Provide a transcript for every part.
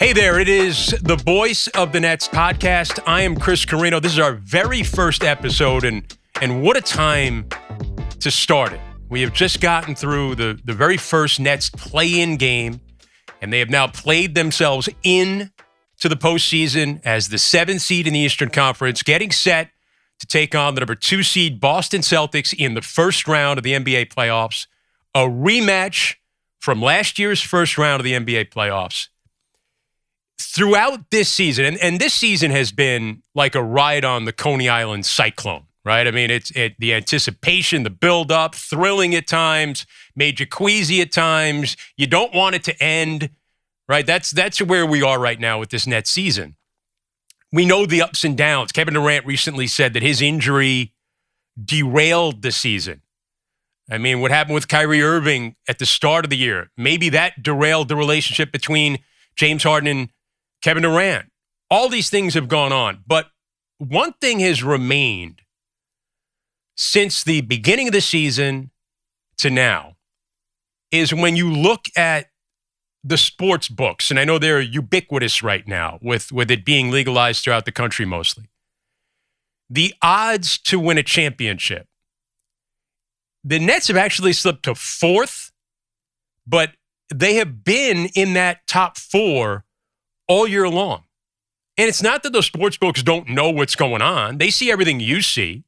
Hey there, it is the Voice of the Nets podcast. I am Chris Carrino. This is our very first episode, and what a time to start it. We have just gotten through the very first Nets play-in game, and they have now played themselves in to the postseason as the 7th seed in the Eastern Conference, getting set to take on the number 2 seed Boston Celtics in the first round of the NBA playoffs, a rematch from last year's first round of the NBA playoffs. Throughout this season, and this season has been like a ride on the Coney Island cyclone, right? I mean, it's the anticipation, the build-up, thrilling at times, made you queasy at times. You don't want it to end, right? That's where we are right now with this Nets season. We know the ups and downs. Kevin Durant recently said that his injury derailed the season. I mean, what happened with Kyrie Irving at the start of the year, maybe that derailed the relationship between James Harden and Kevin Durant. All these things have gone on. But one thing has remained since the beginning of the season to now is when you look at the sports books, and I know they're ubiquitous right now with it being legalized throughout the country mostly, the odds to win a championship. The Nets have actually slipped to 4th, but they have been in that top 4 all year long. And it's not that those sports books don't know what's going on. They see everything you see.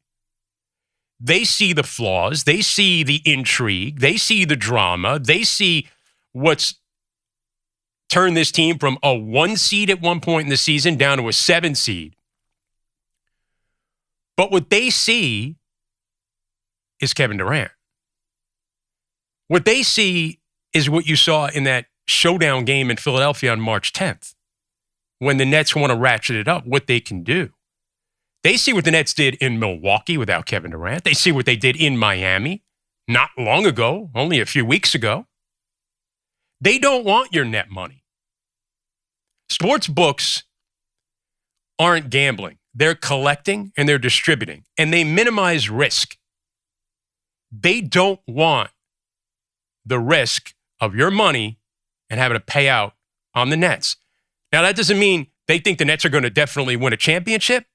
They see the flaws. They see the intrigue. They see the drama. They see what's turned this team from a 1 seed at one point in the season down to a 7 seed. But what they see is Kevin Durant. What they see is what you saw in that showdown game in Philadelphia on March 10th. When the Nets want to ratchet it up, what they can do. They see what the Nets did in Milwaukee without Kevin Durant. They see what they did in Miami not long ago, only a few weeks ago. They don't want your net money. Sports books aren't gambling. They're collecting and they're distributing, and they minimize risk. They don't want the risk of your money and having to pay out on the Nets. Now, that doesn't mean they think the Nets are going to definitely win a championship.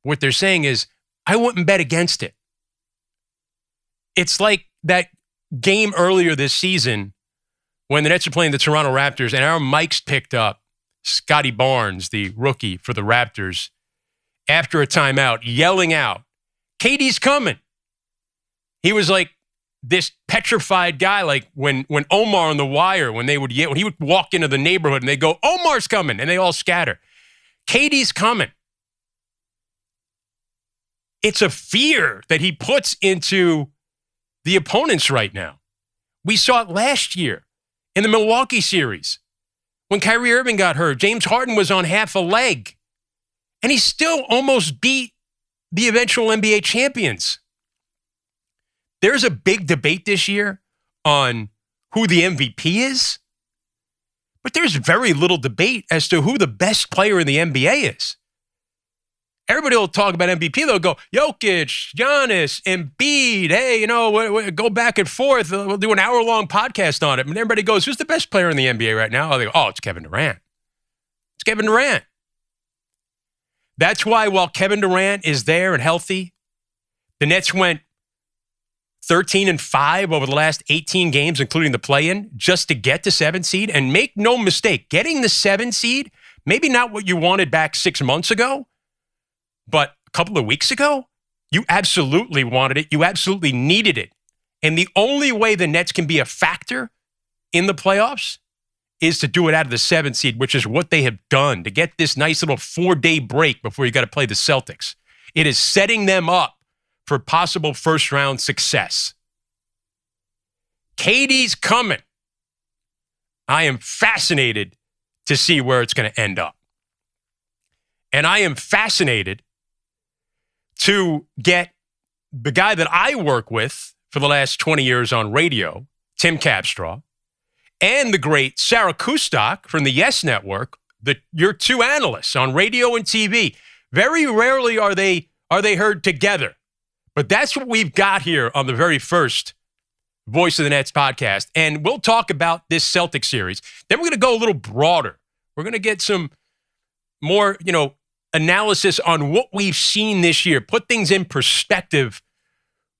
What they're saying is, I wouldn't bet against it. It's like that game earlier this season when the Nets are playing the Toronto Raptors and our mics picked up Scotty Barnes, the rookie for the Raptors, after a timeout, yelling out, KD's coming. He was like this petrified guy, like when Omar on The Wire, when he would walk into the neighborhood and they go, Omar's coming, and they all scatter. KD's coming. It's a fear that he puts into the opponents right now. We saw it last year in the Milwaukee series. When Kyrie Irving got hurt, James Harden was on half a leg, and he still almost beat the eventual NBA champions. There's a big debate this year on who the MVP is, but there's very little debate as to who the best player in the NBA is. Everybody will talk about MVP. They'll go, Jokic, Giannis, Embiid. Hey, go back and forth. We'll do an hour-long podcast on it. And everybody goes, who's the best player in the NBA right now? They go, it's Kevin Durant. It's Kevin Durant. That's why while Kevin Durant is there and healthy, the Nets went 13-5 over the last 18 games, including the play-in, just to get to 7 seed. And make no mistake, getting the 7 seed, maybe not what you wanted back 6 months ago, but a couple of weeks ago, you absolutely wanted it. You absolutely needed it. And the only way the Nets can be a factor in the playoffs is to do it out of the 7 seed, which is what they have done to get this nice little 4-day break before you got to play the Celtics. It is setting them up for possible first-round success. KD's coming. I am fascinated to see where it's going to end up. And I am fascinated to get the guy that I work with for the last 20 years on radio, Tim Capstraw, and the great Sarah Kustok from the Yes Network, your 2 analysts on radio and TV. Very rarely are they heard together. But that's what we've got here on the very first Voice of the Nets podcast. And we'll talk about this Celtics series. Then we're going to go a little broader. We're going to get some more, analysis on what we've seen this year. Put things in perspective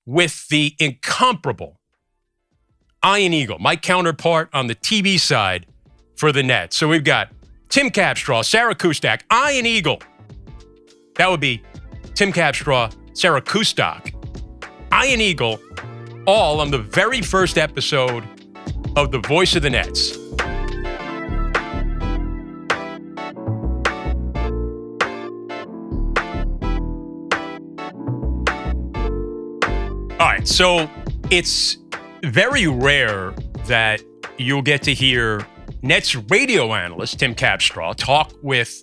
with the incomparable Iron Eagle, my counterpart on the TV side for the Nets. So we've got Tim Capstraw, Sarah Kustok, Iron Eagle. That would be Tim Capstraw, Sarah Kustok, Iron Eagle, all on the very first episode of The Voice of the Nets. All right, so it's very rare that you'll get to hear Nets radio analyst Tim Capstraw talk with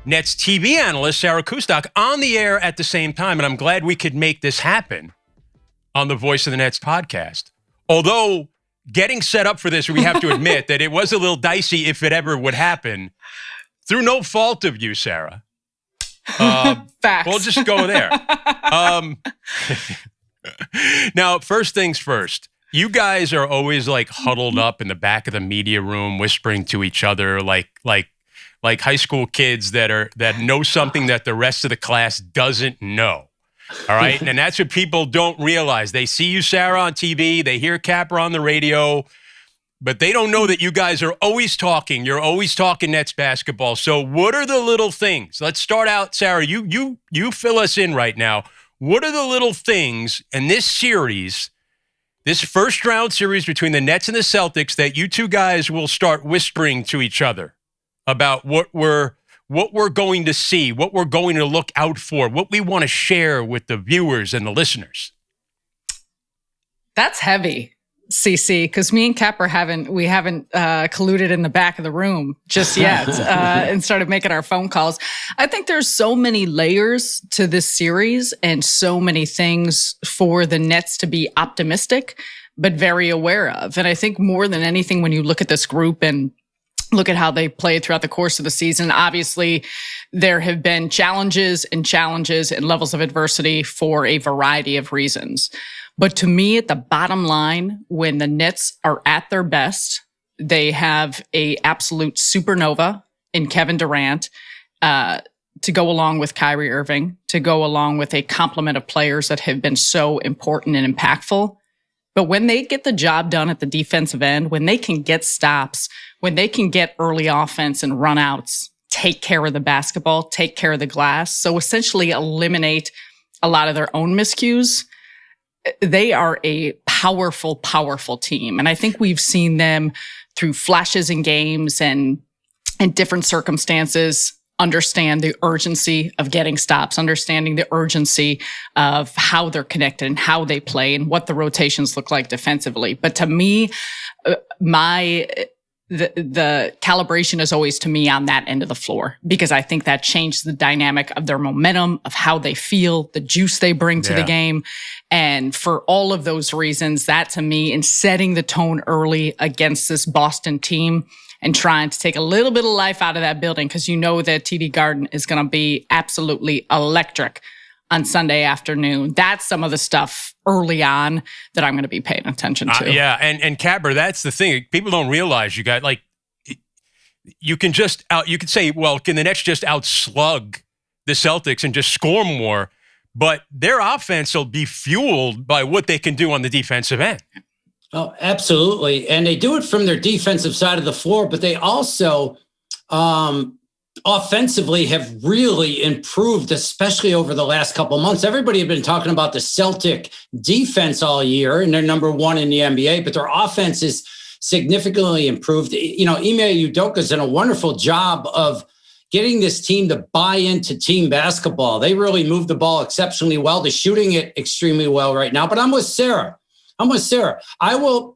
Nets TV analyst Sarah Kustok on the air at the same time, and I'm glad we could make this happen on the Voice of the Nets podcast. Although getting set up for this, we have to admit that it was a little dicey if it ever would happen, through no fault of you, Sarah. Facts. We'll just go there. Now, first things first, you guys are always like huddled up in the back of the media room, whispering to each other like high school kids that know something that the rest of the class doesn't know. All right. And that's what people don't realize. They see you, Sarah, on TV. They hear Capper on the radio, but they don't know that you guys are always talking. You're always talking Nets basketball. So what are the little things? Let's start out, Sarah. You fill us in right now. What are the little things in this series, this first round series between the Nets and the Celtics, that you two guys will start whispering to each other about what we're going to see, what we're going to look out for, what we want to share with the viewers and the listeners? That's heavy, CC, because me and Capper haven't colluded in the back of the room just yet and started making our phone calls. I think there's so many layers to this series and so many things for the Nets to be optimistic, but very aware of. And I think more than anything, when you look at this group and look at how they played throughout the course of the season, obviously there have been challenges and levels of adversity for a variety of reasons. But to me, at the bottom line, when the Nets are at their best, they have a absolute supernova in Kevin Durant to go along with Kyrie Irving, to go along with a complement of players that have been so important and impactful. But when they get the job done at the defensive end, when they can get stops, when they can get early offense and runouts, take care of the basketball, take care of the glass, so essentially eliminate a lot of their own miscues, they are a powerful, powerful team. And I think we've seen them through flashes in games and different circumstances understand the urgency of getting stops, understanding the urgency of how they're connected and how they play and what the rotations look like defensively. But to me, the calibration is always to me on that end of the floor, because I think that changes the dynamic of their momentum, of how they feel, the juice they bring to the game. And for all of those reasons, that to me, in setting the tone early against this Boston team and trying to take a little bit of life out of that building, because you know that TD Garden is going to be absolutely electric on Sunday afternoon. That's some of the stuff early on that I'm going to be paying attention to. And Capper, that's the thing. People don't realize you got you can say, well, can the Nets just outslug the Celtics and just score more? But their offense will be fueled by what they can do on the defensive end. Oh, absolutely. And they do it from their defensive side of the floor, but they also offensively have really improved, especially over the last couple of months. Everybody had been talking about the Celtic defense all year, and they're number one in the NBA, but their offense is significantly improved. You know, Ime Udoka's done a wonderful job of getting this team to buy into team basketball. They really move the ball exceptionally well. They're shooting it extremely well right now, but I'm with Sarah. The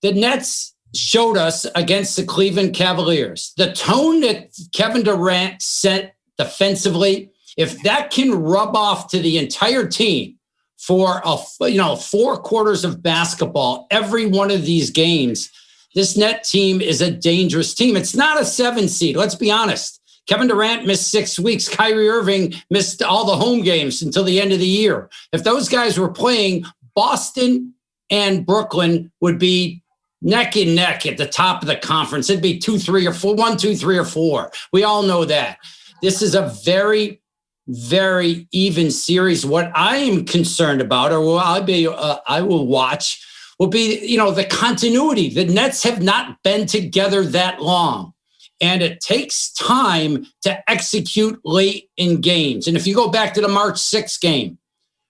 Nets showed us against the Cleveland Cavaliers, the tone that Kevin Durant set defensively, if that can rub off to the entire team for 4 quarters of basketball, every one of these games, this Net team is a dangerous team. It's not a 7 seed. Let's be honest. Kevin Durant missed 6 weeks. Kyrie Irving missed all the home games until the end of the year. If those guys were playing, Boston and Brooklyn would be neck and neck at the top of the conference. It'd be 2, 3, or 4, 1, 2, 3, or 4. We all know that. This is a very, very even series. What I am concerned about, or I will watch, will be, the continuity. The Nets have not been together that long, and it takes time to execute late in games. And if you go back to the March 6th game,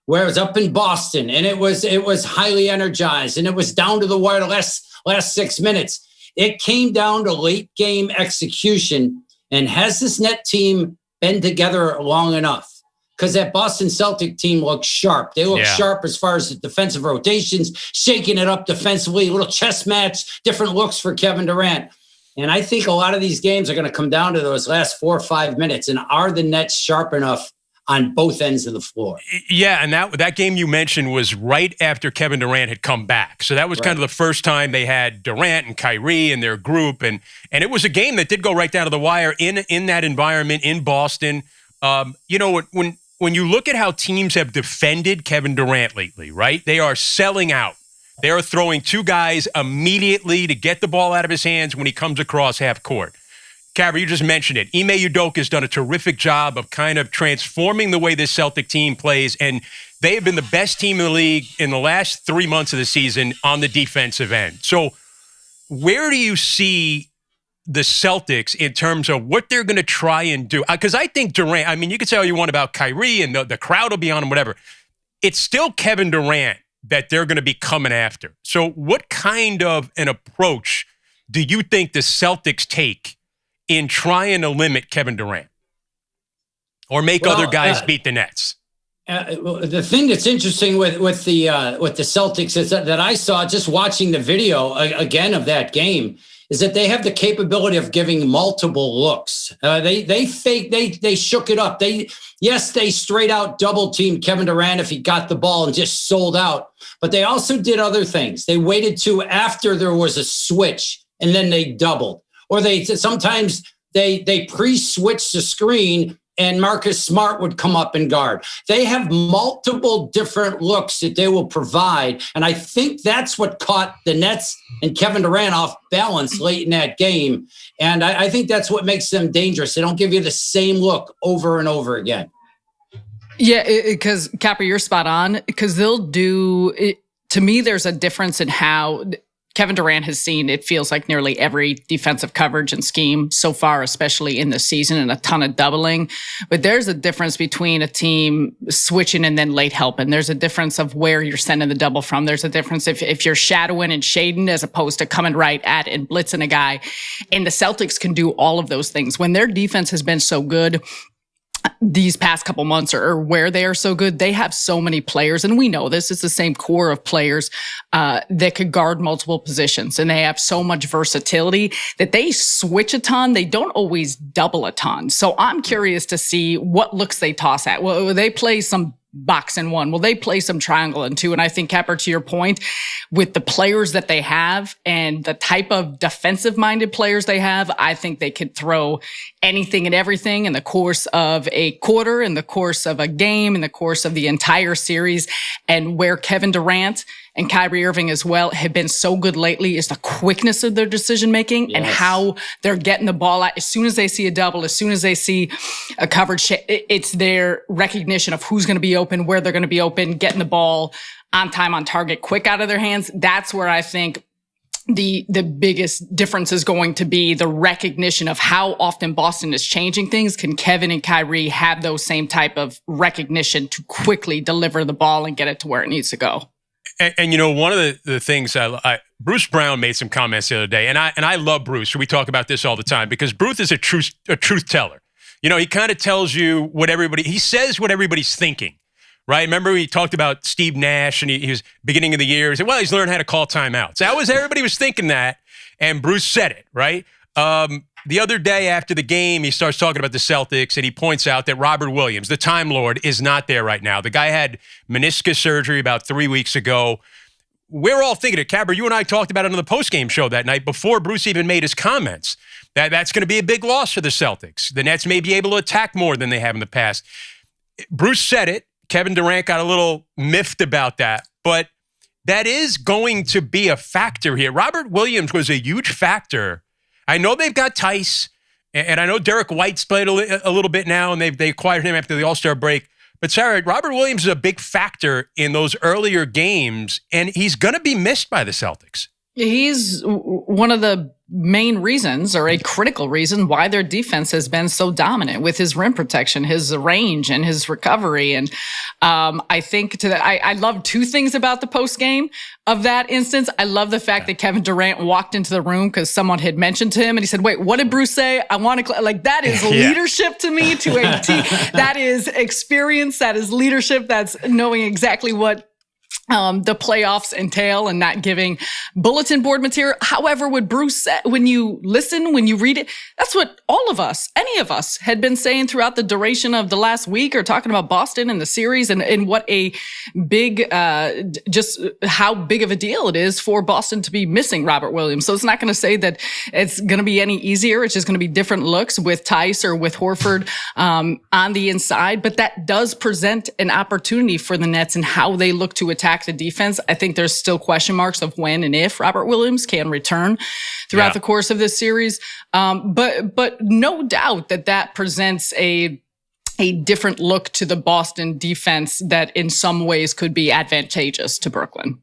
where it was up in Boston, and it was highly energized, and it was down to the wire the last 6 minutes, it came down to late game execution. And has this net team been together long enough? Because that Boston Celtic team looks sharp. They look sharp as far as the defensive rotations, shaking it up defensively, a little chess match, different looks for Kevin Durant. And I think a lot of these games are going to come down to those last 4 or 5 minutes. And are the Nets sharp enough on both ends of the floor? Yeah, and that game you mentioned was right after Kevin Durant had come back. So that was kind of the first time they had Durant and Kyrie in their group. And it was a game that did go right down to the wire in that environment in Boston. When you look at how teams have defended Kevin Durant lately, right? They are selling out. They are throwing 2 guys immediately to get the ball out of his hands when he comes across half court. Cabra, you just mentioned it. Ime Udoka has done a terrific job of kind of transforming the way this Celtic team plays, and they have been the best team in the league in the last 3 months of the season on the defensive end. So where do you see the Celtics in terms of what they're going to try and do? Because I think Durant, I mean, you can say all you want about Kyrie and the crowd will be on him, whatever. It's still Kevin Durant that they're going to be coming after. So what kind of an approach do you think the Celtics take in trying to limit Kevin Durant or make other guys beat the Nets? The thing that's interesting with the Celtics is that I saw just watching the video again of that game is that they have the capability of giving multiple looks. They shook it up. They straight out double teamed Kevin Durant if he got the ball and just sold out. But they also did other things. They waited to after there was a switch and then they doubled. Or sometimes they pre-switch the screen and Marcus Smart would come up and guard. They have multiple different looks that they will provide. And I think that's what caught the Nets and Kevin Durant off balance late in that game. And I think that's what makes them dangerous. They don't give you the same look over and over again. Yeah, because Capper, you're spot on. Because they'll do it. To me, there's a difference in how Kevin Durant has seen, it feels like, nearly every defensive coverage and scheme so far, especially in the season, and a ton of doubling. But there's a difference between a team switching and then late helping. There's a difference of where you're sending the double from. There's a difference if you're shadowing and shading as opposed to coming right at and blitzing a guy. And the Celtics can do all of those things. When their defense has been so good these past couple months, or where they are so good, they have so many players, and we know this is the same core of players that could guard multiple positions, and they have so much versatility that they switch a ton. They don't always double a ton. So I'm curious to see what looks they toss at. Well, they play some box and one. Will they play some triangle and two? And I think, Capper, to your point, with the players that they have and the type of defensive-minded players they have, I think they could throw anything and everything in the course of a quarter, in the course of a game, in the course of the entire series. And where Kevin Durant and Kyrie Irving as well have been so good lately is the quickness of their decision-making and how they're getting the ball out. As soon as they see a double, as soon as they see a coverage, it's their recognition of who's going to be open, where they're going to be open, getting the ball on time, on target, quick out of their hands. That's where I think the biggest difference is going to be the recognition of how often Boston is changing things. Can Kevin and Kyrie have those same type of recognition to quickly deliver the ball and get it to where it needs to go? And one of the things Bruce Brown made some comments the other day, and I love Bruce. We talk about this all the time because Bruce is a truth teller. He kind of tells you he says what everybody's thinking, right? Remember he talked about Steve Nash, and he was beginning of the year. He said, well, he's learned how to call timeouts. Everybody was thinking that, and Bruce said it, right? The other day after the game, he starts talking about the Celtics, and he points out that Robert Williams, the Time Lord, is not there right now. The guy had meniscus surgery about 3 weeks ago. We're all thinking it. Cabra, you and I talked about it on the postgame show that night before Bruce even made his comments. That's going to be a big loss for the Celtics. The Nets may be able to attack more than they have in the past. Bruce said it. Kevin Durant got a little miffed about that. But that is going to be a factor here. Robert Williams was a huge factor. I know they've got Tice, and I know Derek White's played a little bit now, and they acquired him after the All-Star break. But Sarah, Robert Williams is a big factor in those earlier games, and he's going to be missed by the Celtics. He's one of the main reasons, or a critical reason, why their defense has been so dominant with his rim protection, his range, and his recovery. And I think I love two things about the post game of that instance. I love the fact that Kevin Durant walked into the room because someone had mentioned to him, and he said, "Wait, what did Bruce say? I want to like that is leadership to me, to a T. That is experience. That is leadership. That's knowing exactly what the playoffs entail and not giving bulletin board material." However, what Bruce said, when you listen, when you read it, that's what all of us, any of us, had been saying throughout the duration of the last week, or talking about Boston and the series, and what a big, just how big of a deal it is for Boston to be missing Robert Williams. So it's not going to say that it's going to be any easier. It's just going to be different looks with Tice or with Horford on the inside. But that does present an opportunity for the Nets and how they look to attack the defense. I think there's still question marks of when and if Robert Williams can return throughout the course of this series. But no doubt that presents a different look to the Boston defense that in some ways could be advantageous to Brooklyn.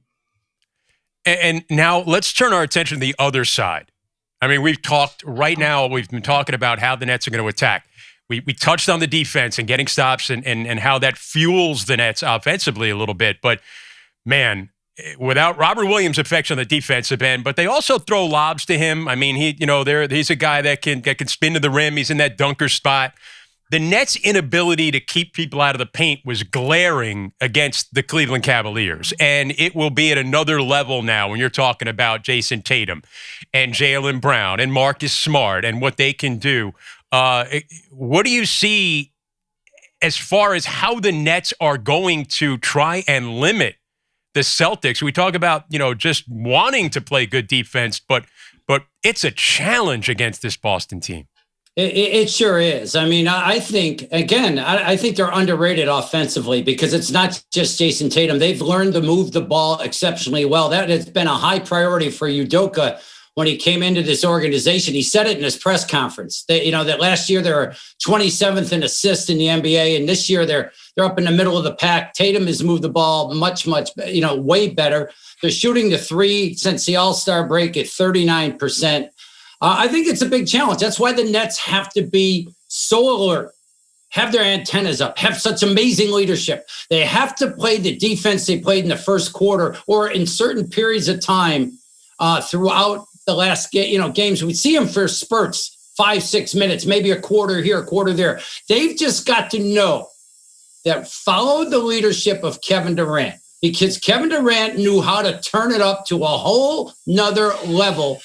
And now let's turn our attention to the other side. I mean, we've been talking about how the Nets are going to attack. We touched on the defense and getting stops and how that fuels the Nets offensively a little bit. But man, without Robert Williams' effects on the defensive end, but they also throw lobs to him. I mean, he's a guy that can spin to the rim. He's in that dunker spot. The Nets' inability to keep people out of the paint was glaring against the Cleveland Cavaliers, and it will be at another level now when you're talking about Jason Tatum and Jaylen Brown and Marcus Smart and what they can do. What do you see as far as how the Nets are going to try and limit the Celtics? We talk about, just wanting to play good defense, but it's a challenge against this Boston team. It sure is. I mean, I think they're underrated offensively because it's not just Jason Tatum. They've learned to move the ball exceptionally well. That has been a high priority for Udoka when he came into this organization. He said it in his press conference that last year they were 27th in assists in the NBA, and this year they're up in the middle of the pack. Tatum has moved the ball much, way better. They're shooting the three since the All-Star break at 39%. I think it's a big challenge. That's why the Nets have to be so alert, have their antennas up, have such amazing leadership. They have to play the defense they played in the first quarter or in certain periods of time throughout the last games. We see them for spurts, 5-6 minutes, maybe a quarter here, a quarter there. They've just got to know that follow the leadership of Kevin Durant, because Kevin Durant knew how to turn it up to a whole nother level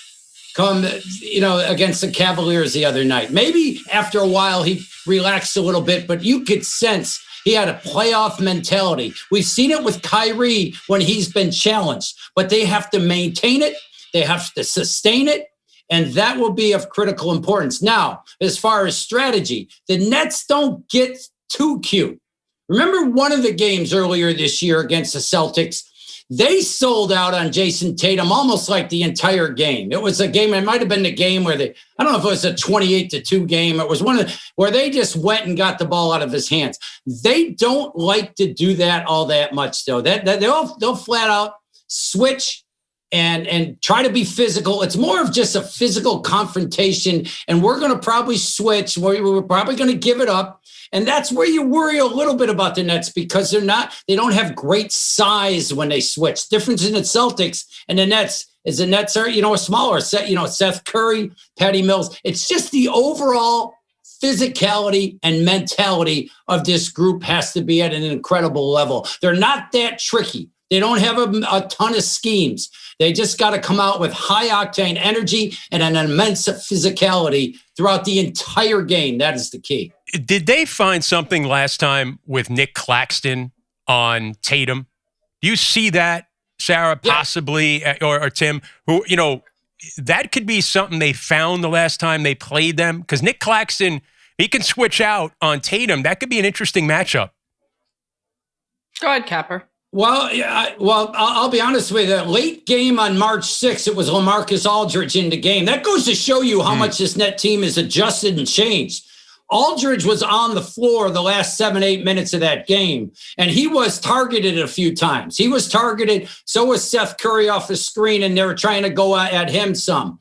against the Cavaliers the other night. Maybe after a while he relaxed a little bit, but you could sense he had a playoff mentality. We've seen it with Kyrie when he's been challenged, but they have to maintain it. They have to sustain it, and that will be of critical importance. Now, as far as strategy, the Nets don't get too cute. Remember one of the games earlier this year against the Celtics? They sold out on Jason Tatum almost like the entire game. It was a game, it might have been the game where I don't know if it was a 28-2 game. It was one where they just went and got the ball out of his hands. They don't like to do that all that much, though. They'll flat out switch and try to be physical. It's more of just a physical confrontation, and we're going to probably switch. We're probably going to give it up. And that's where you worry a little bit about the Nets, because they don't have great size when they switch. Difference in the Celtics and the Nets is the Nets are, a smaller set, Seth Curry, Patty Mills. It's just the overall physicality and mentality of this group has to be at an incredible level. They're not that tricky. They don't have a ton of schemes. They just got to come out with high octane energy and an immense physicality throughout the entire game. That is the key. Did they find something last time with Nick Claxton on Tatum? Do you see that, Sarah, possibly, or Tim, who, that could be something they found the last time they played them? Because Nick Claxton, he can switch out on Tatum. That could be an interesting matchup. Go ahead, Capper. Well, yeah, I'll be honest with you. Late game on March 6th, it was LaMarcus Aldridge in the game. That goes to show you how much this net team has adjusted and changed. Aldridge was on the floor the last 7-8 minutes of that game, and he was targeted a few times. He was targeted. So was Seth Curry off the screen, and they were trying to go at him some.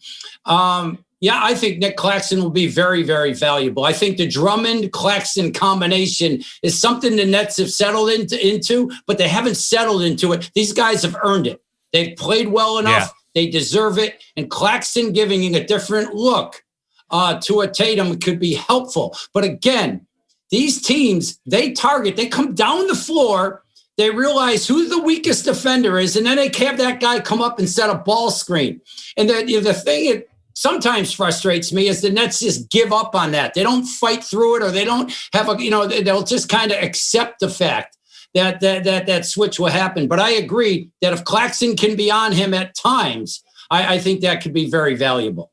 Yeah, I think Nick Claxton will be very, very valuable. I think the Drummond-Claxton combination is something the Nets have settled into, but they haven't settled into it. These guys have earned it. They've played well enough. Yeah. They deserve it. And Claxton giving a different look to a Tatum could be helpful. But again, these teams, they come down the floor, they realize who the weakest defender is, and then they have that guy come up and set a ball screen. And the thing that sometimes frustrates me is the Nets just give up on that. They don't fight through it, or they don't have they'll just kind of accept the fact that switch will happen. But I agree that if Claxton can be on him at times, I think that could be very valuable.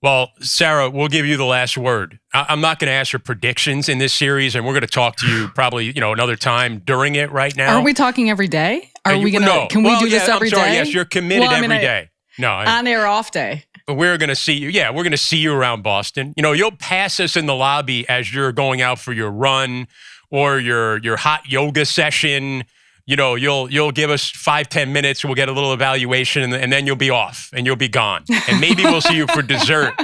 Well, Sarah, we'll give you the last word. I'm not going to ask for predictions in this series, and we're going to talk to you probably, another time during it right now. Are we talking every day? Can we do this every day? Yes, you're committed every day. No, on air off day. We're going to see you. Yeah, we're going to see you around Boston. You'll pass us in the lobby as you're going out for your run or your hot yoga session. You'll give us 5-10 minutes. We'll get a little evaluation, and then you'll be off and you'll be gone. And maybe we'll see you for dessert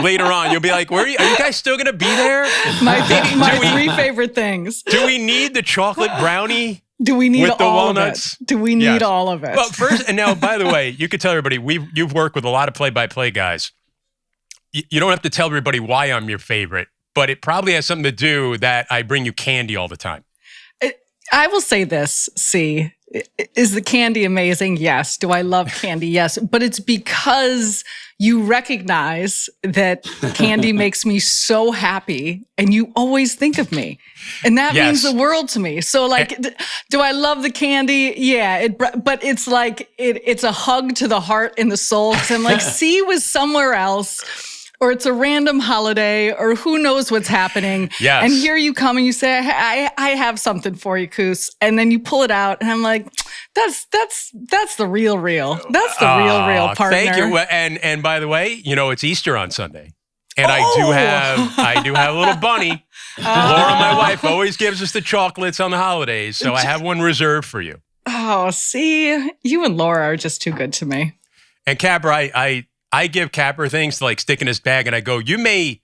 later on. You'll be like, "Are you guys still going to be there?" My three favorite things. Do we need the chocolate brownie? Do we need with the all walnuts? of it? Do we need all of it? Well, first, and now, by the way, you could tell everybody, you've worked with a lot of play-by-play guys. You don't have to tell everybody why I'm your favorite, but it probably has something to do that I bring you candy all the time. I will say this, is the candy amazing? Yes. Do I love candy? Yes. But it's because you recognize that candy makes me so happy, and you always think of me. And that means the world to me. So do I love the candy? Yeah. But it's like, it's a hug to the heart and the soul. Cause I'm like, C was somewhere else, or it's a random holiday, or who knows what's happening. Yes. And here you come and you say, I have something for you, Kus. And then you pull it out, and I'm like, that's the real. That's the real partner. Thank you. And by the way, it's Easter on Sunday. And I do have a little bunny. Laura, my wife, always gives us the chocolates on the holidays. So I have one reserved for you. Oh, see, you and Laura are just too good to me. And Capper, I give Capper things to stick in his bag, and I go, you may,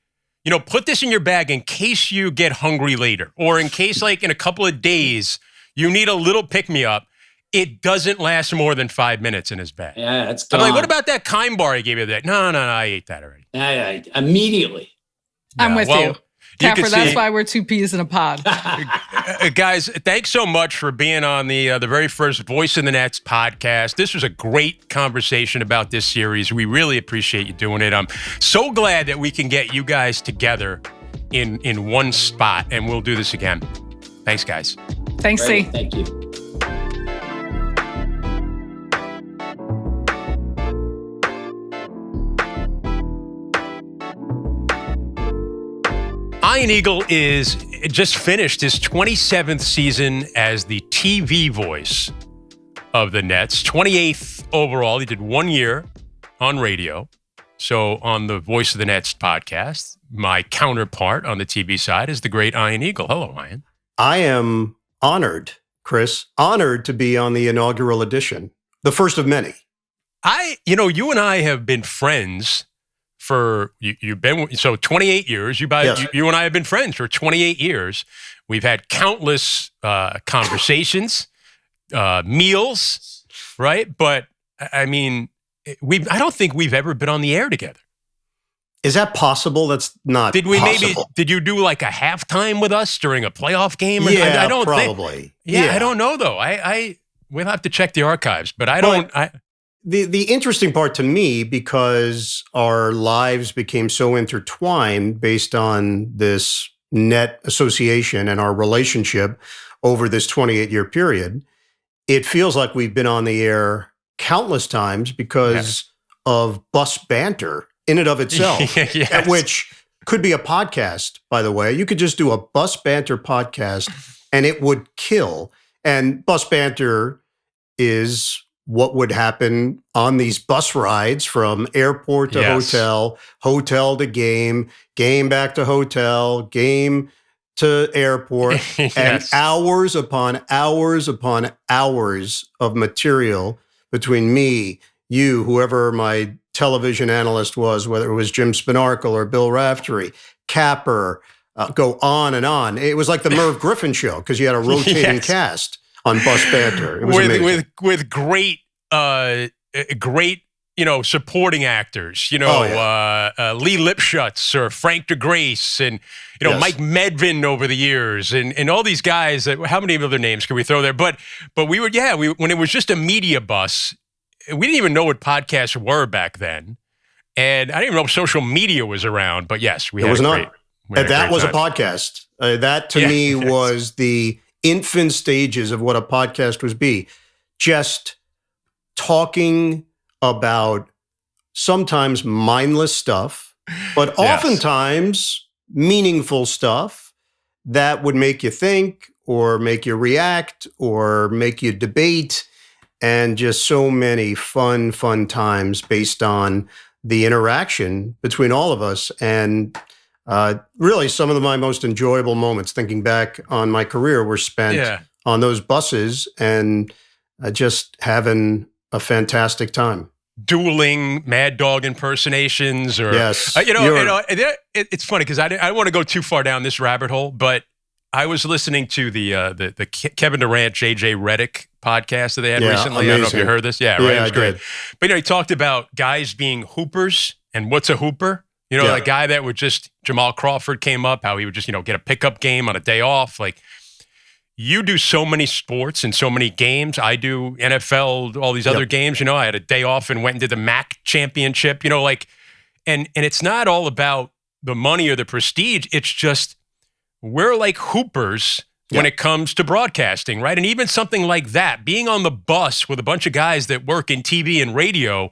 put this in your bag in case you get hungry later, or in case in a couple of days you need a little pick-me-up. It doesn't last more than 5 minutes in his bag. Yeah, that's gone. I'm like, what about that Kind bar I gave you that? No, I ate that already. Yeah, immediately. I'm with you. Capper, that's why we're two peas in a pod. Guys, thanks so much for being on the very first Voice of the Nets podcast. This was a great conversation about this series. We really appreciate you doing it. I'm so glad that we can get you guys together in one spot, and we'll do this again. Thanks, guys. Thanks, C. Thank you. Ian Eagle is just finished his 27th season as the TV voice of the Nets, 28th overall. He did 1 year on radio. So on the Voice of the Nets podcast, my counterpart on the TV side is the great Ian Eagle. Hello, Ian. I am honored, Chris, honored to be on the inaugural edition, the first of many. You and I have been friends for, you've been, 28 years. You and I have been friends for 28 years. We've had countless conversations, meals, right? But I mean, I don't think we've ever been on the air together. Is that possible? That's not possible. Did you do like a halftime with us during a playoff game? Yeah, I don't probably. I don't know though. We'll have to check the archives, but I don't. The interesting part to me, because our lives became so intertwined based on this net association and our relationship over this 28-year period, it feels like we've been on the air countless times because of bus banter in and of itself, yes. Which could be a podcast, by the way. You could just do a bus banter podcast and it would kill. And bus banter is what would happen on these bus rides from airport to hotel, hotel to game, game back to hotel, game to airport, and hours upon hours upon hours of material between me, you, whoever my television analyst was, whether it was Jim Spinarkle or Bill Raftery, Capper, go on and on. It was like the Merv Griffin show because you had a rotating cast on bus banter. It was amazing. With great, supporting actors. Lee Lipschutz or Frank DeGrace and Mike Medvin over the years and all these guys. How many other names can we throw there? But we would when it was just a media bus, we didn't even know what podcasts were back then, and I didn't even know if social media was around. But yes, we had a great. And that was a podcast. That to me was the infant stages of what a podcast was be. Just talking about sometimes mindless stuff, but oftentimes meaningful stuff that would make you think or make you react or make you debate. And just so many fun times based on the interaction between all of us. And really, some of my most enjoyable moments, thinking back on my career, were spent on those buses and just having a fantastic time. Dueling Mad Dog impersonations, or it's funny because I don't want to go too far down this rabbit hole, but I was listening to the Kevin Durant, JJ Redick podcast that they had recently. Amazing. I don't know if you heard this. Yeah, right. It was great. But he talked about guys being hoopers and what's a hooper. The guy that would just, Jamal Crawford came up, how he would just, get a pickup game on a day off. Like, you do so many sports and so many games. I do NFL, all these other games. I had a day off and went and did the MAC championship, and it's not all about the money or the prestige. It's just, we're like hoopers when it comes to broadcasting, right? And even something like that, being on the bus with a bunch of guys that work in TV and radio,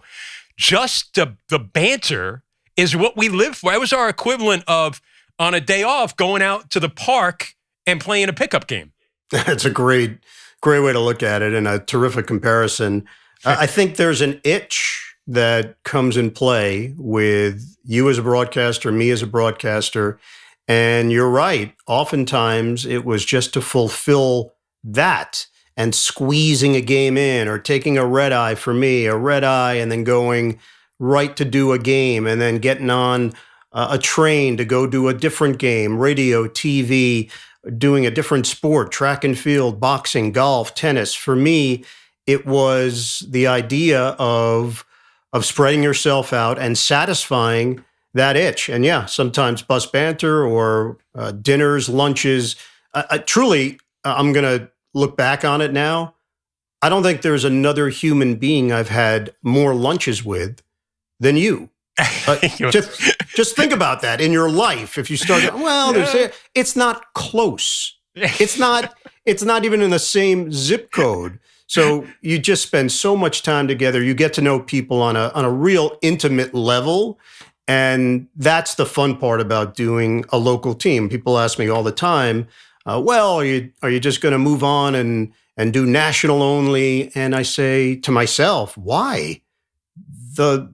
just the banter is what we live for. It was our equivalent of, on a day off, going out to the park and playing a pickup game. That's a great way to look at it and a terrific comparison. I think there's an itch that comes in play with you as a broadcaster, me as a broadcaster. And you're right. Oftentimes it was just to fulfill that and squeezing a game in or taking a red eye for me, and then going right to do a game and then getting on a train to go do a different game, radio, TV, doing a different sport, track and field, boxing, golf, tennis. For me, it was the idea of spreading yourself out and satisfying that itch. And sometimes bus banter or dinners, lunches. Truly, I'm going to look back on it now. I don't think there's another human being I've had more lunches with than you. Just think about that in your life. If you start, it's not close. It's not even in the same zip code. So you just spend so much time together. You get to know people on a real intimate level. And that's the fun part about doing a local team. People ask me all the time, are you just going to move on and do national only? And I say to myself, why? The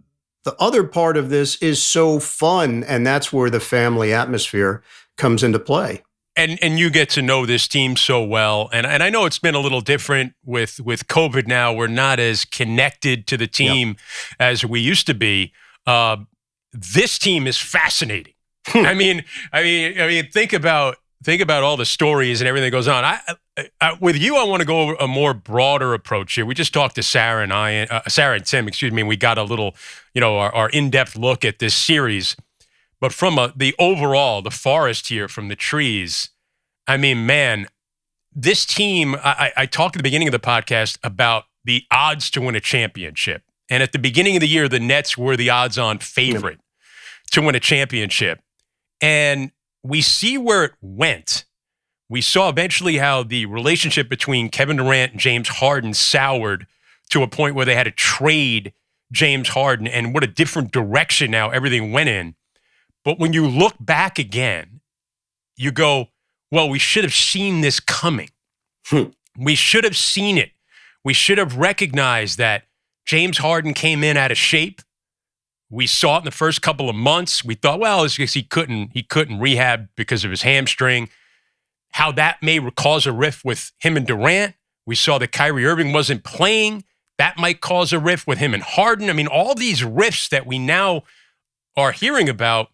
other part of this is so fun, and that's where the family atmosphere comes into play. And you get to know this team so well. And I know it's been a little different with COVID now. We're not as connected to the team as we used to be. This team is fascinating. I mean, think about all the stories and everything that goes on. With you, I want to go a more broader approach here. We just talked to Sarah and Tim, and we got a little, our in-depth look at this series. But from the overall, the forest here from the trees, I mean, man, this team, I talked at the beginning of the podcast about the odds to win a championship. And at the beginning of the year, the Nets were the odds-on favorite to win a championship. And we see where it went. We saw eventually how the relationship between Kevin Durant and James Harden soured to a point where they had to trade James Harden, and what a different direction now everything went in. But when you look back again, you go, well, we should have seen this coming. We should have seen it. We should have recognized that James Harden came in out of shape. We saw it in the first couple of months. We thought, well, it's because he couldn't rehab because of his hamstring. How that may cause a rift with him and Durant. We saw that Kyrie Irving wasn't playing. That might cause a rift with him and Harden. I mean, all these rifts that we now are hearing about,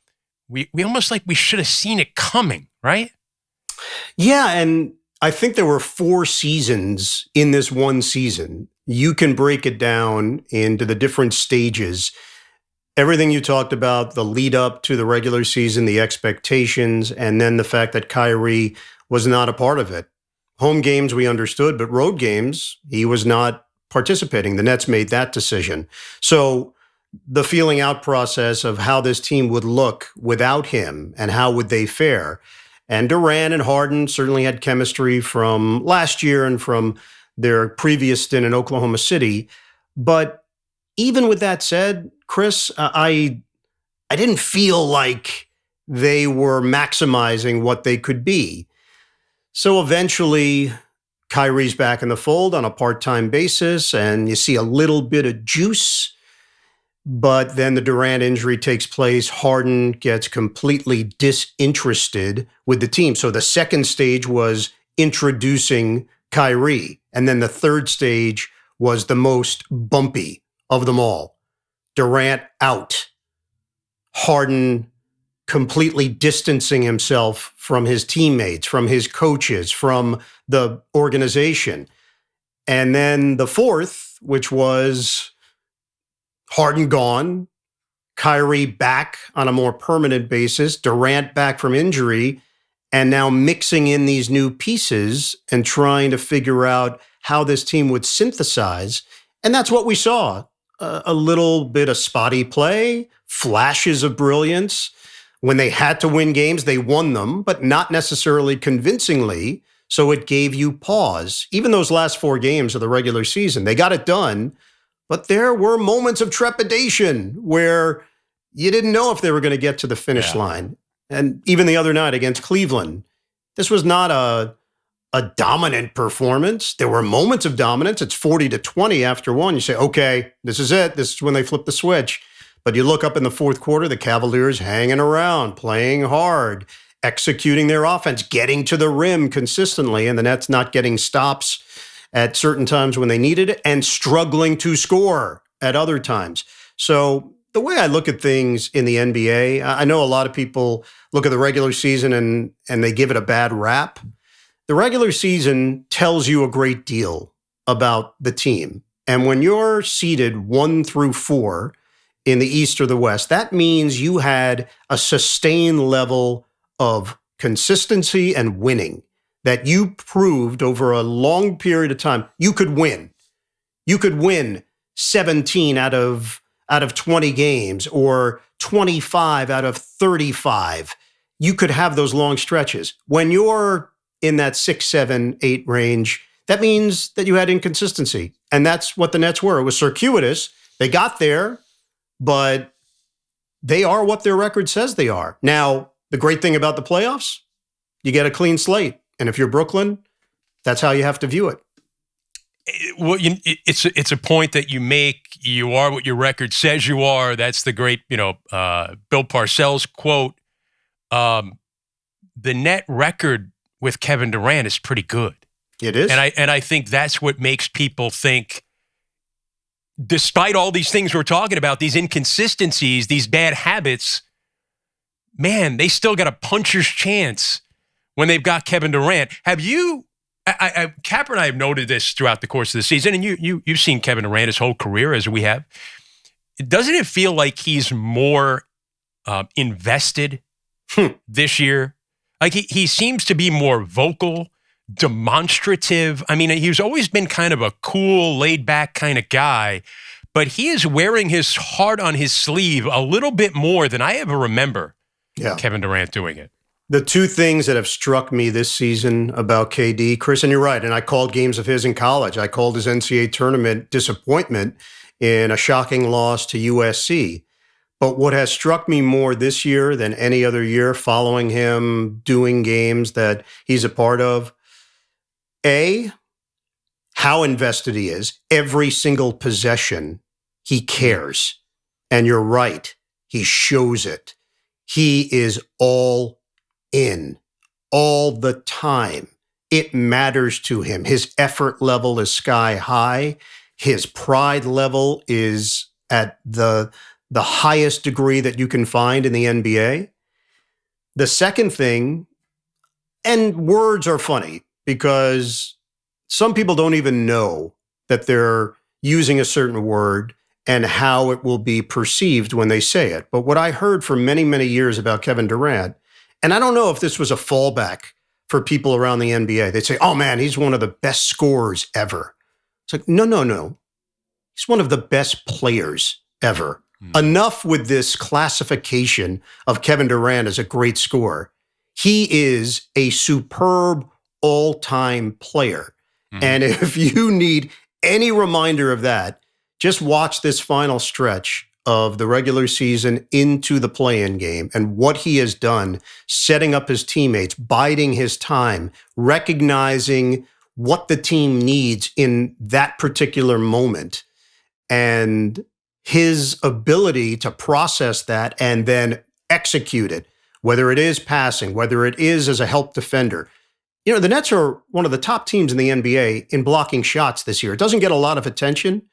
we almost like we should have seen it coming, right? Yeah, and I think there were 4 seasons in this one season. You can break it down into the different stages. Everything you talked about, the lead up to the regular season, the expectations, and then the fact that Kyrie was not a part of it. Home games we understood, but road games, he was not participating. The Nets made that decision. So the feeling out process of how this team would look without him and how would they fare. And Durant and Harden certainly had chemistry from last year and from their previous stint in Oklahoma City. But even with that said, Chris, I didn't feel like they were maximizing what they could be. So eventually, Kyrie's back in the fold on a part-time basis, and you see a little bit of juice. But then the Durant injury takes place. Harden gets completely disinterested with the team. So the second stage was introducing Kyrie. And then the third stage was the most bumpy of them all. Durant out. Harden completely distancing himself from his teammates, from his coaches, from the organization. And then the fourth, which was Harden gone, Kyrie back on a more permanent basis, Durant back from injury, and now mixing in these new pieces and trying to figure out how this team would synthesize. And that's what we saw. A little bit of spotty play, flashes of brilliance. When they had to win games, they won them, but not necessarily convincingly. So it gave you pause. Even those last 4 games of the regular season, they got it done. But there were moments of trepidation where you didn't know if they were going to get to the finish line. And even the other night against Cleveland, this was not a dominant performance. There were moments of dominance. It's 40-20 after one. You say, okay, this is it. This is when they flip the switch. But you look up in the fourth quarter, the Cavaliers hanging around, playing hard, executing their offense, getting to the rim consistently, and the Nets not getting stops at certain times when they needed it, and struggling to score at other times. So the way I look at things in the NBA, I know a lot of people look at the regular season and they give it a bad rap. The regular season tells you a great deal about the team. And when you're seeded 1 through 4 in the East or the West, that means you had a sustained level of consistency and winning that you proved over a long period of time. You could win. You could win 17 out of 20 games or 25 out of 35. You could have those long stretches. When you're in that 6, 7, 8 range, that means that you had inconsistency. And that's what the Nets were. It was circuitous. They got there, but they are what their record says they are. Now, the great thing about the playoffs, you get a clean slate. And if you're Brooklyn, that's how you have to view it. Well, it's a point that you make. You are what your record says you are. That's the great, Bill Parcells quote. The net record with Kevin Durant is pretty good. It is. And I think that's what makes people think, despite all these things we're talking about, these inconsistencies, these bad habits, man, they still got a puncher's chance when they've got Kevin Durant. Have you, Capper and I have noted this throughout the course of the season, and you've seen Kevin Durant his whole career, as we have. Doesn't it feel like he's more invested this year? Like he seems to be more vocal, demonstrative. I mean, he's always been kind of a cool, laid-back kind of guy, but he is wearing his heart on his sleeve a little bit more than I ever remember Kevin Durant doing it. The 2 things that have struck me this season about KD, Chris, and you're right, and I called games of his in college. I called his NCAA tournament disappointment in a shocking loss to USC. But what has struck me more this year than any other year, following him doing games that he's a part of, A, how invested he is. Every single possession, he cares. And you're right. He shows it. He is all in all the time. It matters to him. His effort level is sky high. His pride level is at the highest degree that you can find in the NBA. The second thing, and words are funny because some people don't even know that they're using a certain word and how it will be perceived when they say it. But what I heard for many, many years about Kevin Durant, and I don't know if this was a fallback for people around the NBA, they'd say, oh man, he's one of the best scorers ever. It's like, no. He's one of the best players ever. Enough with this classification of Kevin Durant as a great scorer. He is a superb all-time player. And if you need any reminder of that, just watch this final stretch of the regular season into the play-in game and what he has done, setting up his teammates, biding his time, recognizing what the team needs in that particular moment, and his ability to process that and then execute it, whether it is passing, whether it is as a help defender. You know, the Nets are one of the top teams in the NBA in blocking shots this year. It doesn't get a lot of attention,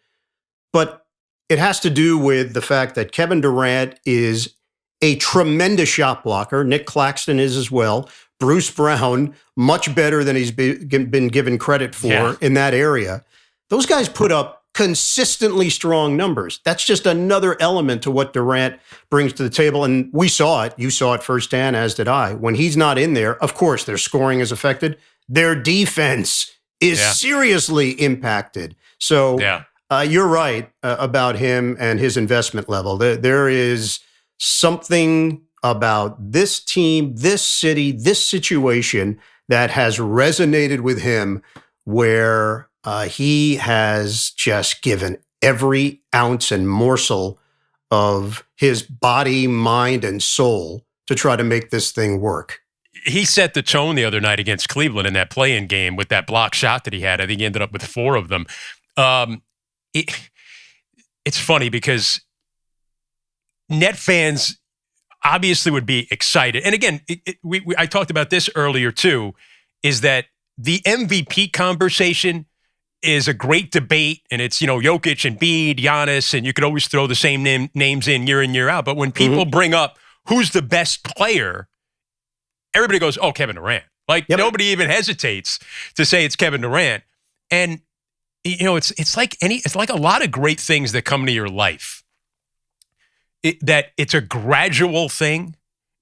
but it has to do with the fact that Kevin Durant is a tremendous shot blocker. Nick Claxton is as well. Bruce Brown, much better than he's been given credit for in that area. Those guys put up consistently strong numbers. That's just another element to what Durant brings to the table. And we saw it. You saw it firsthand, as did I. When he's not in there, of course, their scoring is affected. Their defense is seriously impacted. So you're right about him and his investment level. There is something about this team, this city, this situation that has resonated with him where he has just given every ounce and morsel of his body, mind, and soul to try to make this thing work. He set the tone the other night against Cleveland in that play-in game with that block shot that he had. I think he ended up with 4 of them. It's funny because Net fans obviously would be excited. And again, I talked about this earlier too, is that the MVP conversation is a great debate, and it's, Jokic and Embiid, Giannis, and you could always throw the same names in year out. But when people bring up who's the best player, everybody goes, oh, Kevin Durant. Nobody even hesitates to say it's Kevin Durant. And, it's like a lot of great things that come to your life. That it's a gradual thing,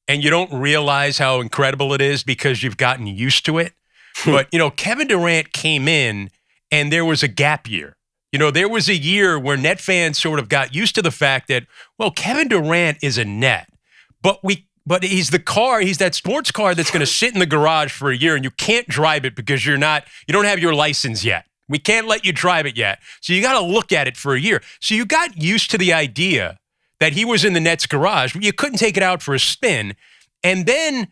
and you don't realize how incredible it is because you've gotten used to it. But, Kevin Durant came in, and there was a gap year. There was a year where Net fans sort of got used to the fact that, well, Kevin Durant is a Net, but he's that sports car that's going to sit in the garage for a year, and you can't drive it because you don't have your license yet. We can't let you drive it yet. So you got to look at it for a year. So you got used to the idea that he was in the Nets garage, but you couldn't take it out for a spin. And then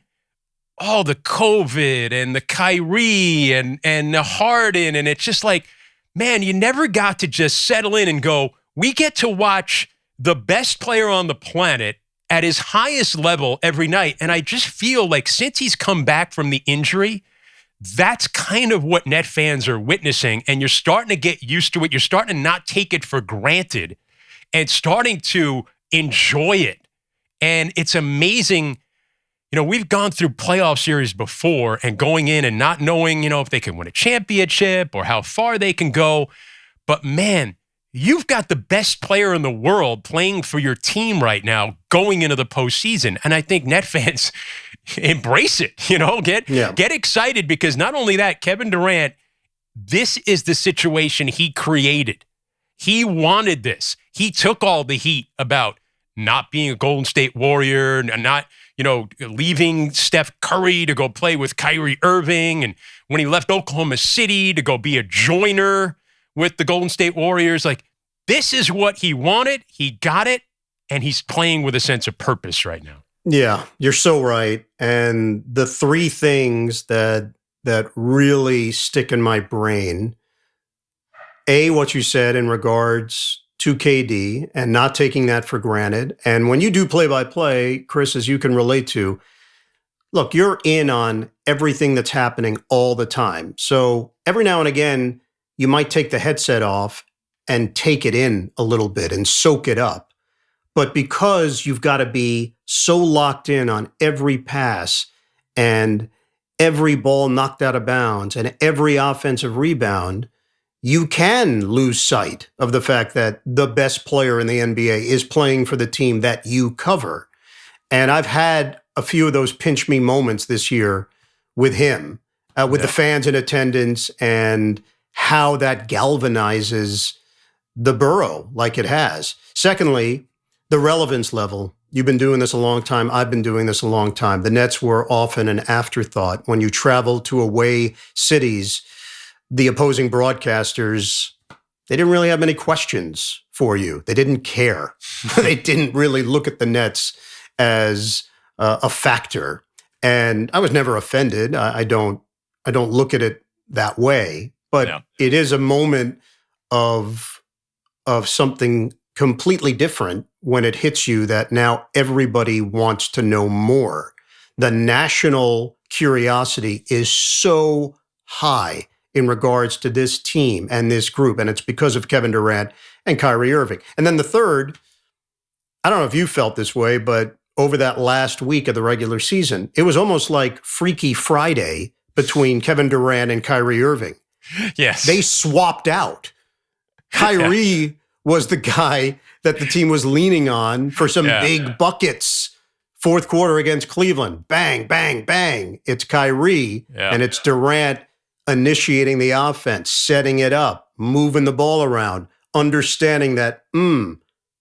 the COVID and the Kyrie and the Harden, and it's just like, man, you never got to just settle in and go, we get to watch the best player on the planet at his highest level every night. And I just feel like since he's come back from the injury, that's kind of what Net fans are witnessing. And you're starting to get used to it. You're starting to not take it for granted and starting to enjoy it. And it's amazing. We've gone through playoff series before and going in and not knowing, if they can win a championship or how far they can go. But man, you've got the best player in the world playing for your team right now going into the postseason. And I think Net fans embrace it, get excited because not only that, Kevin Durant, this is the situation he created. He wanted this. He took all the heat about not being a Golden State Warrior and not, leaving Steph Curry to go play with Kyrie Irving. And when he left Oklahoma City to go be a joiner with the Golden State Warriors, this is what he wanted. He got it. And he's playing with a sense of purpose right now. Yeah, you're so right. And the 3 things that really stick in my brain What you said in regards to KD and not taking that for granted. And when you do play-by-play, Chris, as you can relate to, look, you're in on everything that's happening all the time. So every now and again, you might take the headset off and take it in a little bit and soak it up. But because you've got to be so locked in on every pass and every ball knocked out of bounds and every offensive rebound, you can lose sight of the fact that the best player in the NBA is playing for the team that you cover. And I've had a few of those pinch me moments this year with him, with the fans in attendance, and how that galvanizes the borough like it has. Secondly, the relevance level. You've been doing this a long time. I've been doing this a long time. The Nets were often an afterthought. When you travel to away cities, the opposing broadcasters, they didn't really have many questions for you. They didn't care. They didn't really look at the Nets as a factor. And I was never offended. I don't look at it that way. But it is a moment of something completely different when it hits you that now everybody wants to know more. The national curiosity is so high in regards to this team and this group, and it's because of Kevin Durant and Kyrie Irving. And then the third, I don't know if you felt this way, but over that last week of the regular season, it was almost like Freaky Friday between Kevin Durant and Kyrie Irving. Yes. They swapped out. Kyrie was the guy that the team was leaning on for some big buckets. Fourth quarter against Cleveland. Bang, bang, bang. It's Kyrie, and it's Durant initiating the offense, setting it up, moving the ball around, understanding that,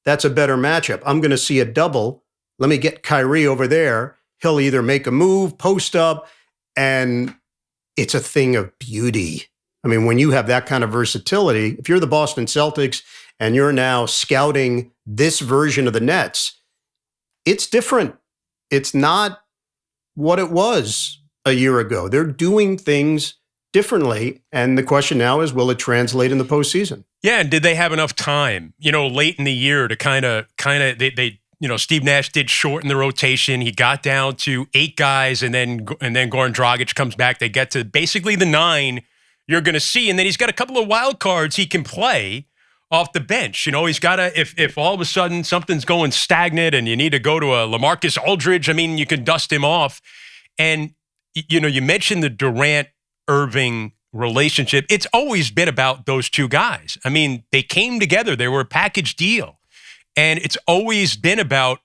that's a better matchup. I'm going to see a double. Let me get Kyrie over there. He'll either make a move, post up, and it's a thing of beauty. I mean, when you have that kind of versatility, if you're the Boston Celtics and you're now scouting this version of the Nets, it's different. It's not what it was a year ago. They're doing things differently. And the question now is, will it translate in the postseason? Yeah, and did they have enough time, late in the year to kind of, Steve Nash did shorten the rotation. He got down to 8 guys, and then Goran Dragic comes back. They get to basically the 9 you're going to see, and then he's got a couple of wild cards he can play off the bench. He's got to, if all of a sudden something's going stagnant and you need to go to a LaMarcus Aldridge, you can dust him off. And, you mentioned the Durant-Irving relationship. It's always been about those two guys. They came together. They were a package deal. And it's always been about,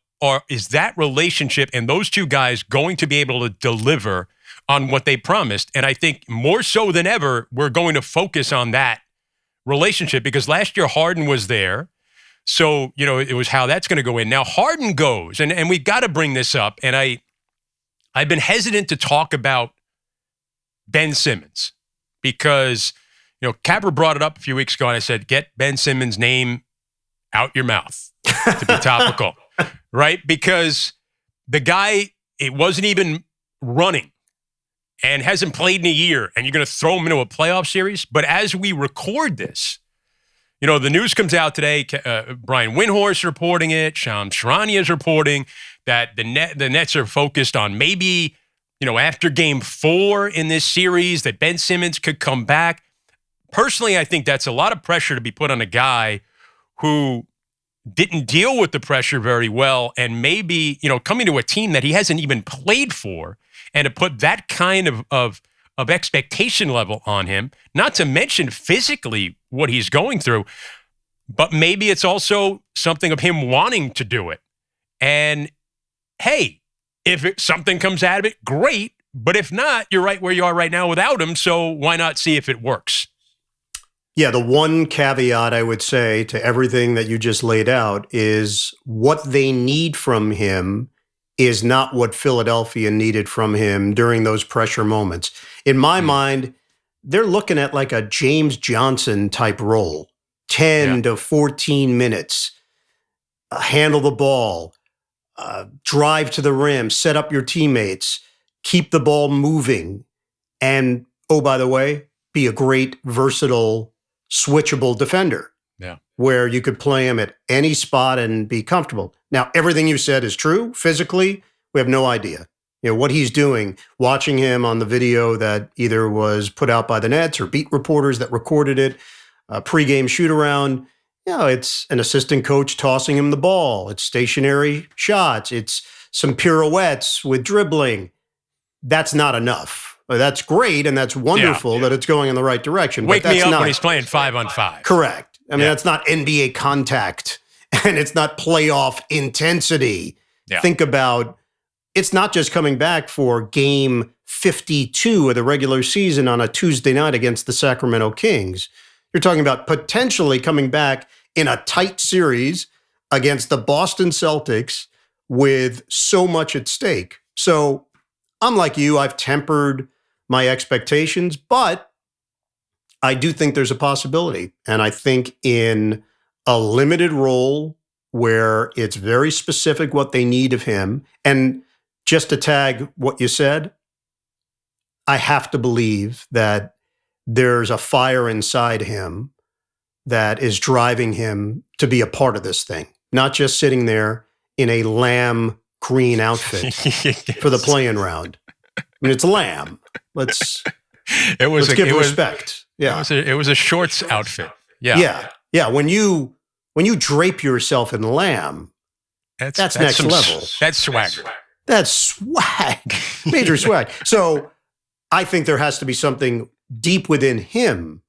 is that relationship and those two guys going to be able to deliver on what they promised? And I think more so than ever, we're going to focus on that relationship, because last year Harden was there. So, it was how that's going to go in. Now Harden goes, and we've got to bring this up. And I've been hesitant to talk about Ben Simmons because, Capper brought it up a few weeks ago, and I said, get Ben Simmons' name out your mouth to be topical, right? Because the guy, it wasn't even running and hasn't played in a year, and you're going to throw him into a playoff series. But as we record this, the news comes out today. Brian Windhorst reporting it. Shams Charania is reporting that the Nets are focused on maybe, after game 4 in this series, that Ben Simmons could come back. Personally, I think that's a lot of pressure to be put on a guy who didn't deal with the pressure very well, and maybe, coming to a team that he hasn't even played for, and to put that kind of expectation level on him, not to mention physically what he's going through, but maybe it's also something of him wanting to do it. And hey, if something comes out of it, great. But if not, you're right where you are right now without him. So why not see if it works? Yeah, the one caveat I would say to everything that you just laid out is what they need from him is not what Philadelphia needed from him during those pressure moments. In my mind, they're looking at like a James Johnson type role, 10 to 14 minutes, handle the ball, drive to the rim, set up your teammates, keep the ball moving, and, oh, by the way, be a great, versatile switchable defender. Yeah. Where you could play him at any spot and be comfortable. Now, everything you said is true. Physically, we have no idea. What he's doing, watching him on the video that either was put out by the Nets or beat reporters that recorded it, pregame shoot around. It's an assistant coach tossing him the ball. It's stationary shots. It's some pirouettes with dribbling. That's not enough. That's great, and that's wonderful that it's going in the right direction. Wake but that's me up not, when he's playing 5-on-5. Correct. I mean, that's not NBA contact, and it's not playoff intensity. Yeah. Think about, it's not just coming back for game 52 of the regular season on a Tuesday night against the Sacramento Kings. You're talking about potentially coming back in a tight series against the Boston Celtics with so much at stake. So I'm like you, I've tempered my expectations, but I do think there's a possibility. And I think in a limited role where it's very specific what they need of him, and just to tag what you said, I have to believe that there's a fire inside him that is driving him to be a part of this thing, not just sitting there in a lamb green outfit for the play-in round. I mean, it's lamb. Let's give respect. Yeah, it was a shorts outfit. Yeah. When you drape yourself in lamb, that's next level. That's swag. That's swag, major swag. So I think there has to be something deep within him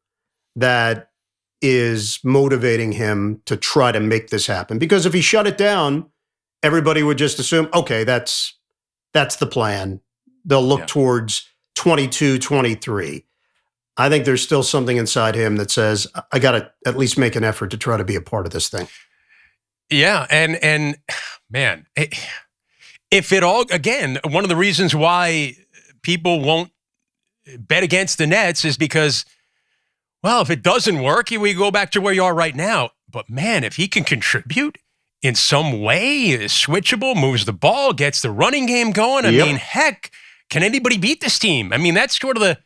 that is motivating him to try to make this happen. Because if he shut it down, everybody would just assume, okay, that's the plan. They'll look towards 22, 23. I think there's still something inside him that says, I got to at least make an effort to try to be a part of this thing. Yeah. And man, if it all, again, one of the reasons why people won't bet against the Nets is because, well, if it doesn't work, we go back to where you are right now. But man, if he can contribute in some way, is switchable, moves the ball, gets the running game going. I mean, heck, can anybody beat this team? I mean, that's been the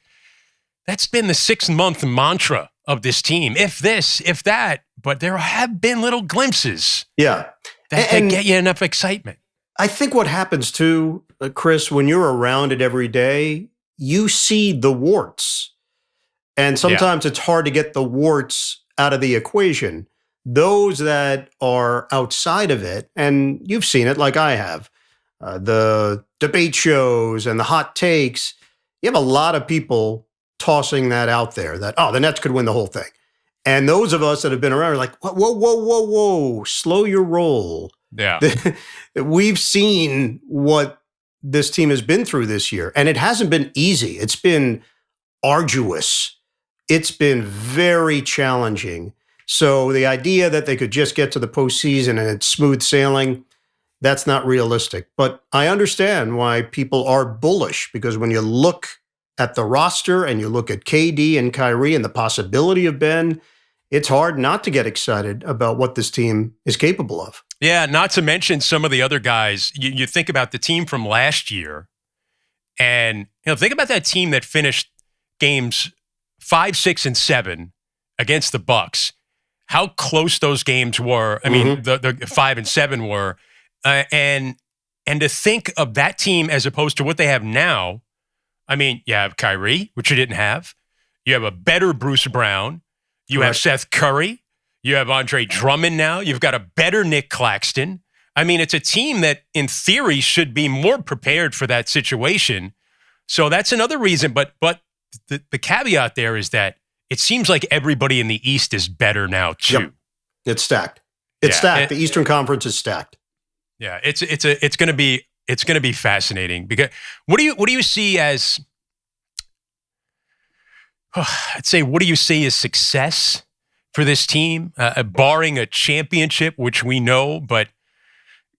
6-month mantra of this team. If this, if that, but there have been little glimpses. Yeah. That get you enough excitement. I think what happens too, Chris, when you're around it every day, you see the warts. And sometimes it's hard to get the warts out of the equation. Those that are outside of it, and you've seen it like I have, the debate shows and the hot takes, you have a lot of people tossing that out there that, the Nets could win the whole thing. And those of us that have been around are like, whoa, slow your roll. Yeah. We've seen what this team has been through this year, and it hasn't been easy. It's been arduous. It's been very challenging. So the idea that they could just get to the postseason and it's smooth sailing, that's not realistic. But I understand why people are bullish, because when you look at the roster and you look at KD and Kyrie and the possibility of Ben, it's hard not to get excited about what this team is capable of. Yeah, not to mention some of the other guys. You think about the team from last year, and think about that team that finished games 5, 6, and 7 against the Bucks. How close those games were. I mean, the 5 and 7 were, and to think of that team as opposed to what they have now. I mean, you have Kyrie, which you didn't have. You have a better Bruce Brown. You have Seth Curry. You have Andre Drummond now. You've got a better Nick Claxton. I mean, it's a team that, in theory, should be more prepared for that situation. So that's another reason. But the caveat there is that it seems like everybody in the East is better now too. Yep. It's stacked. It's stacked. The Eastern Conference is stacked. Yeah, it's going to be fascinating, because what do you see as? I'd say, what do you see as success for this team, barring a championship, which we know, but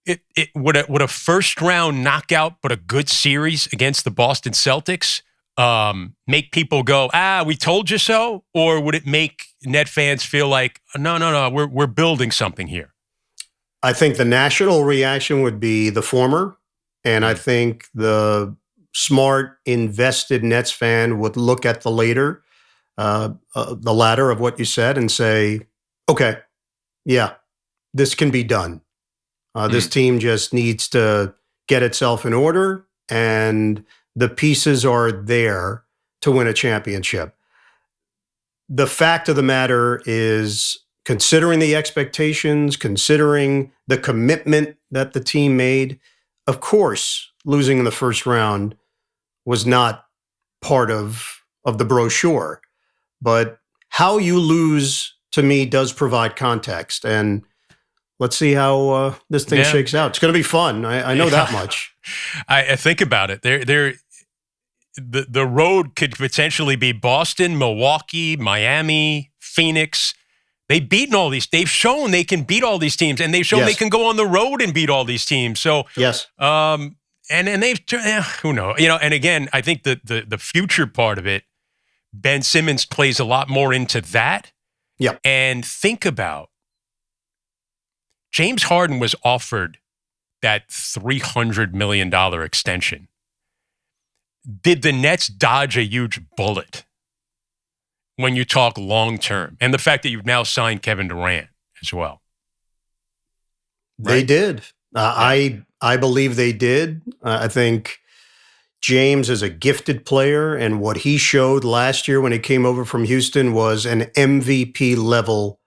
it would a first round knockout, but a good series against the Boston Celtics make people go, we told you so? Or would it make Net fans feel like, no, we're building something here? I think the national reaction would be the former. And I think the smart, invested Nets fan would look at the later. the latter of what you said and say, okay, yeah, this can be done. This team just needs to get itself in order, and the pieces are there to win a championship. The fact of the matter is, considering the expectations, considering the commitment that the team made, of course, losing in the first round was not part of the brochure. But how you lose, to me, does provide context. And let's see how this thing shakes out. It's going to be fun. I know that much. I think about it. The road could potentially be Boston, Milwaukee, Miami, Phoenix. They've beaten all these. They've shown they can beat all these teams, and they've shown they can go on the road and beat all these teams. So yes, and they've who knows? And again, I think the future part of it, Ben Simmons plays a lot more into that. Yeah, and think about James Harden was offered that $300 million extension. Did the Nets dodge a huge bullet when you talk long-term? And the fact that you've now signed Kevin Durant as well. Right? They did. I believe they did. I think James is a gifted player, and what he showed last year when he came over from Houston was an MVP level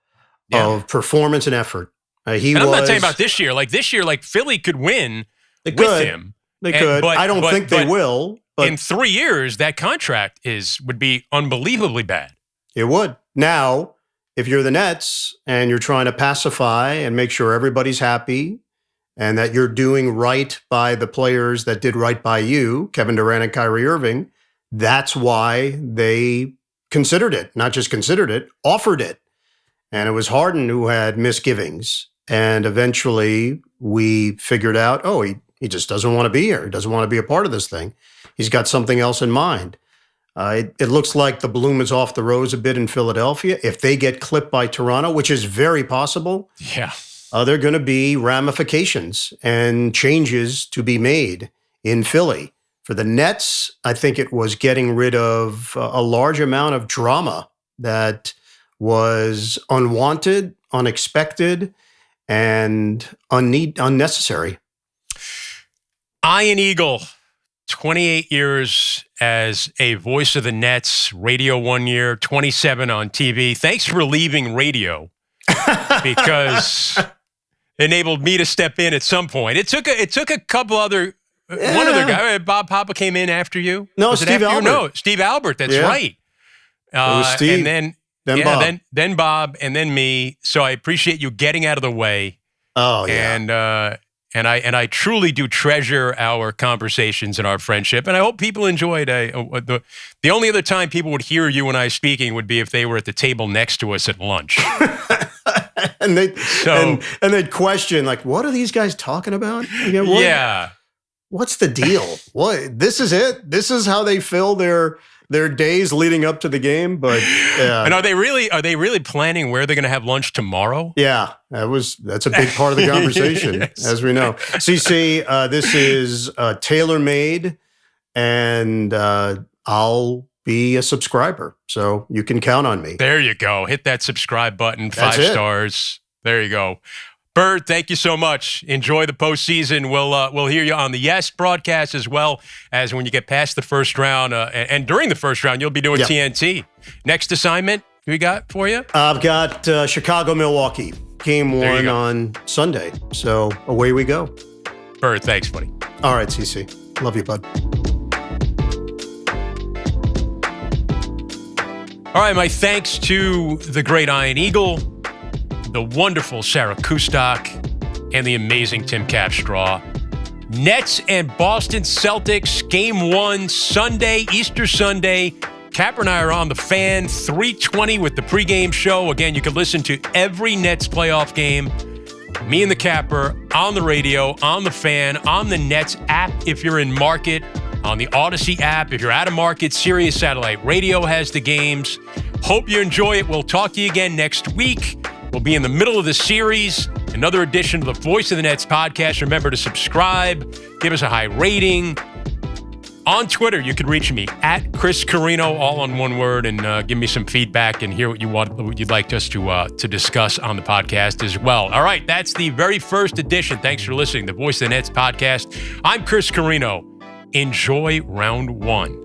of performance and effort. I'm not talking about this year. Like this year, like Philly could win with him. They could. But I don't think they will. But in 3 years, that contract would be unbelievably bad. It would. Now, if you're the Nets and you're trying to pacify and make sure everybody's happy and that you're doing right by the players that did right by you, Kevin Durant and Kyrie Irving, that's why they considered it. Not just considered it, offered it. And it was Harden who had misgivings. And eventually we figured out, he just doesn't want to be here. He doesn't want to be a part of this thing. He's got something else in mind. It looks like the bloom is off the rose a bit in Philadelphia. If they get clipped by Toronto, which is very possible, there are going to be ramifications and changes to be made in Philly. For the Nets, I think it was getting rid of a large amount of drama that was unwanted, unexpected, and unnecessary. Ian Eagle, 28 years as a voice of the Nets, radio 1 year, 27 on TV. Thanks for leaving radio because it enabled me to step in at some point. It took a couple other, one other guy. Bob Papa came in after you. No, was Steve Albert. No, Steve Albert. That's right. It was Steve. And then Bob. Then Bob, and then me. So I appreciate you getting out of the way. Oh yeah. And I truly do treasure our conversations and our friendship. And I hope people enjoyed the only other time people would hear you and I speaking would be if they were at the table next to us at lunch. and they'd question, like, what are these guys talking about? What's the deal? What? This is it? This is how they fill their days leading up to the game? But and are they really planning where they're going to have lunch tomorrow? Yeah, that's a big part of the conversation, yes. As we know. CC, this is tailor-made, and I'll be a subscriber, so you can count on me. There you go. Hit that subscribe button. 5 stars. There you go. Bird, thank you so much. Enjoy the postseason. We'll hear you on the Yes broadcast as well as when you get past the first round. And during the first round, you'll be doing TNT. Next assignment we got for you? I've got Chicago-Milwaukee, game 1 on Sunday. So away we go. Bird, thanks, buddy. All right, CC. Love you, bud. All right, my thanks to the great Ian Eagle, the wonderful Sarah Kustok, and the amazing Tim Capstraw. Nets and Boston Celtics, game 1, Sunday, Easter Sunday. Capper and I are on the Fan, 3:20 with the pregame show. Again, you can listen to every Nets playoff game. Me and the Capper on the radio, on the Fan, on the Nets app if you're in market, on the Odyssey app. If you're out of market, Sirius Satellite Radio has the games. Hope you enjoy it. We'll talk to you again next week. We'll be in the middle of the series, another edition of the Voice of the Nets podcast. Remember to subscribe, give us a high rating. On Twitter, you can reach me at Chris Carrino, all on one word, and give me some feedback and hear what you'd like us to discuss on the podcast as well. All right, that's the very first edition. Thanks for listening. The Voice of the Nets podcast. I'm Chris Carrino. Enjoy round one.